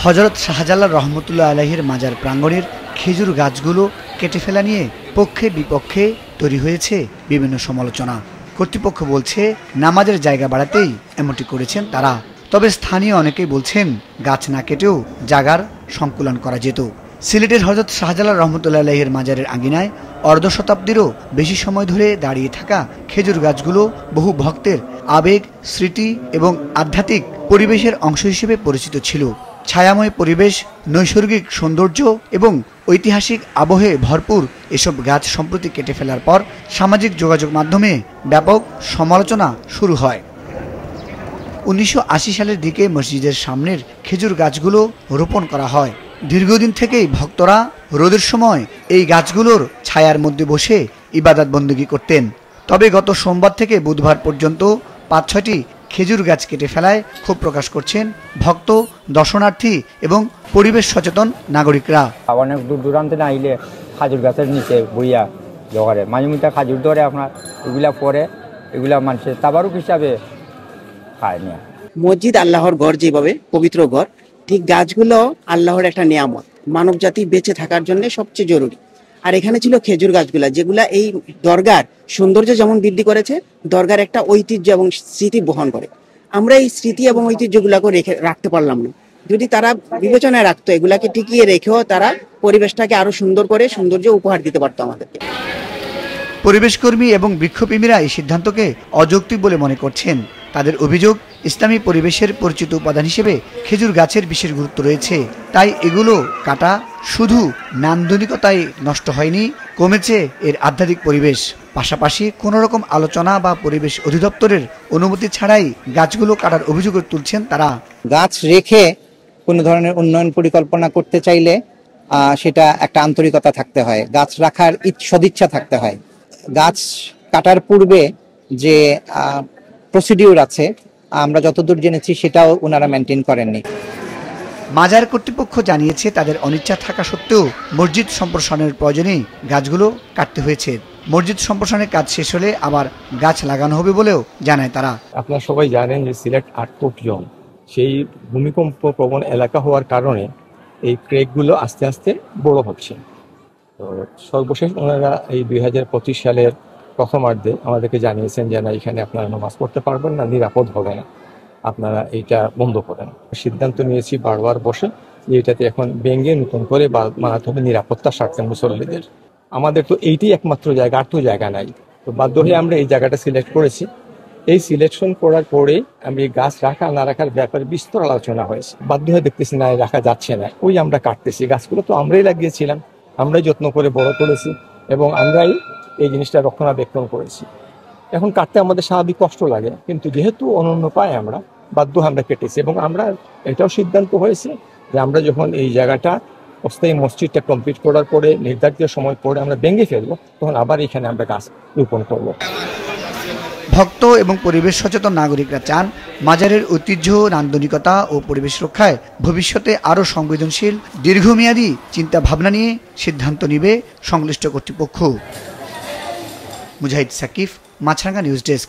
হযরত শাহজালাল রহমতুল্লাহ আলাইহির মাজার প্রাঙ্গণের খেজুর গাছগুলো কেটে ফেলা নিয়ে পক্ষে বিপক্ষে তৈরি হয়েছে বিভিন্ন সমালোচনা। কর্তৃপক্ষ বলছে নামাজের জায়গা বাড়াতেই এমনটি করেছেন তারা। তবে স্থানীয় অনেকেই বলছেন গাছ না কেটেও জায়গার সংকুলন করা যেত। সিলেটের হযরত শাহজালাল রহমতুল্লাহ আলাইহির মাজারের আঙ্গিনায় অর্ধ শতাব্দীরও বেশি সময় ধরে দাঁড়িয়ে থাকা খেজুর গাছগুলো বহু ভক্তের আবেগ, স্মৃতি এবং আধ্যাত্মিক পরিবেশের অংশ হিসেবে পরিচিত ছিল। ছায়াময় পরিবেশ, নৈসর্গিক সৌন্দর্য এবং ঐতিহাসিক আবহে ভরপুর এসব গাছ সম্প্রতি কেটে ফেলার পর সামাজিক যোগাযোগ মাধ্যমে ব্যাপক সমালোচনা শুরু হয়। 1980 সালের দিকে মসজিদের সামনের খেজুর গাছগুলো রোপণ করা হয়। দীর্ঘদিন থেকেই ভক্তরা রোদের সময় এই গাছগুলোর ছায়ার মধ্যে বসে ইবাদত বন্দেগী করতেন। তবে গত সোমবার থেকে বুধবার পর্যন্ত 5-6টি খেজুর গাছ কেটে ফেলায় ক্ষোভ প্রকাশ করছেন ভক্ত, দর্শনার্থী এবং পরিবেশ সচেতন নাগরিকরা। অনেক দূর দূরান্তে না আইলে খাজুর গাছের নিচে বইয়া জোগাড়ে মাঝে মধ্যে খাজুর ধরে আপনার এগুলা পরে এগুলা মানুষের তাবারুক হিসাবে খায় না। মসজিদ আল্লাহর ঘর, যেভাবে পবিত্র ঘর, ঠিক গাছগুলো আল্লাহর একটা নিয়ামত, মানব জাতি বেঁচে থাকার জন্য সবচেয়ে জরুরি। আর এখানে ছিল খেজুর গাছগুলা, যেগুলা এই দরগার সৌন্দর্য যেমন বৃদ্ধি করেছে, দরগার একটা ঐতিহ্য এবং স্মৃতি বহন করে। আমরা এই স্মৃতি এবং ঐতিহ্যগুলাকে রাখতে পারলাম না। যদি তারা বিবেচনায় রাখতো, এগুলাকে টিকিয়ে রেখেও তারা পরিবেশটাকে আরো সুন্দর করে সৌন্দর্য উপহার দিতে পারতো আমাদেরকে। পরিবেশকর্মী এবং বৃক্ষপ্রেমীরা এই সিদ্ধান্তকে অযৌক্তিক বলে মনে করছেন। তাদের অভিযোগ, ইসলামী পরিবেশের পরিচিত উপাদান হিসেবে খেজুর গাছের বিশেষ গুরুত্ব রয়েছে। তাই এগুলো কাটা শুধু নান্দনিকতায় নষ্ট হয়নি, কমেছে এর আধ্যাত্মিক পরিবেশ। পাশাপাশি কোনো রকম আলোচনা বা পরিবেশ অধিদপ্তরের অনুমতি ছাড়াই গাছগুলো কাটার অভিযোগ তুলছেন তারা। গাছ রেখে কোনো ধরনের উন্নয়ন পরিকল্পনা করতে চাইলে সেটা একটা আন্তরিকতা থাকতে হয়, গাছ রাখার সদিচ্ছা থাকতে হয়। গাছ কাটার পূর্বে যে প্রসিডিউর আছে, আমরা যতদূর জেনেছি সেটাও ওনারা মেনটেন করেননি। মাজার কর্তৃপক্ষ জানিয়েছে তাদের অনিচ্ছা থাকা সত্ত্বেও মসজিদ সম্প্রসারণের প্রয়োজনে গাছগুলো কাটতে হয়েছে। মসজিদ সম্প্রসারণের কাজ শেষ হলে আবার গাছ লাগানো হবে বলেও জানায় তারা। আপনারা সবাই জানেন যে সিলেট আটকোট জোন, সেই ভূমিকম্প প্রবণ এলাকা হওয়ার কারণে এই ক্রেকগুলো আস্তে আস্তে বড় হচ্ছে। তো সর্বশেষ ওনারা এই 2025 সালের প্রথমার্ধে আমাদেরকে জানিয়েছেন যে না, এখানে আপনারা নামাজ পড়তে পারবেন না, নিরাপদ হবে না, আপনারা এইটা বন্ধ করেন। সিদ্ধান্ত নিয়েছি বারবার বসে যে এটাতে এখন ভেঙে নতুন করে বানাতে হবে নিরাপত্তার স্বার্থে মুসল্লিদের। আমাদের তো এইটাই একমাত্র জায়গা, আর তো জায়গা নাই। তো বাধ্য হয়ে আমরা এই জায়গাটা সিলেক্ট করেছি। এই সিলেকশন করার পরে আমি গাছ রাখা না রাখার ব্যাপারে বিস্তর আলোচনা হয়েছে। বাধ্য হয়ে দেখতেছি না, রাখা যাচ্ছে না, ওই আমরা কাটতেছি। গাছগুলো তো আমরাই লাগিয়েছিলাম, আমরাই যত্ন করে বড় করেছি এবং আমরাই এই জিনিসটা রক্ষণাবেক্ষণ করেছি। এখন কাটতে আমাদের স্বাভাবিক কষ্ট লাগে, কিন্তু যেহেতু অনন্য পাই আমরা, বাধ্য আমরা কেটেছি। এবং আমরা এটাও সিদ্ধান্ত হয়েছে যে আমরা যখন এই জায়গাটা অস্থায়ী মসজিদটা কমপ্লিট করার পরে নির্ধারিত সময় পরে আমরা ভেঙে ফেলবো, তখন আবার এখানে আমরা গাছ রোপণ করবো। ভক্ত এবং পরিবেশ সচেতন নাগরিকরা চান মাজারের ঐতিহ্য, নান্দনিকতা ও পরিবেশ রক্ষায় ভবিষ্যতে আরও সংবেদনশীল দীর্ঘমেয়াদী চিন্তা ভাবনা নিয়ে সিদ্ধান্ত নেবে সংশ্লিষ্ট কর্তৃপক্ষ। মুজাহিদ সাকিফ, মাছরাঙ্গা নিউজ ডেস্ক।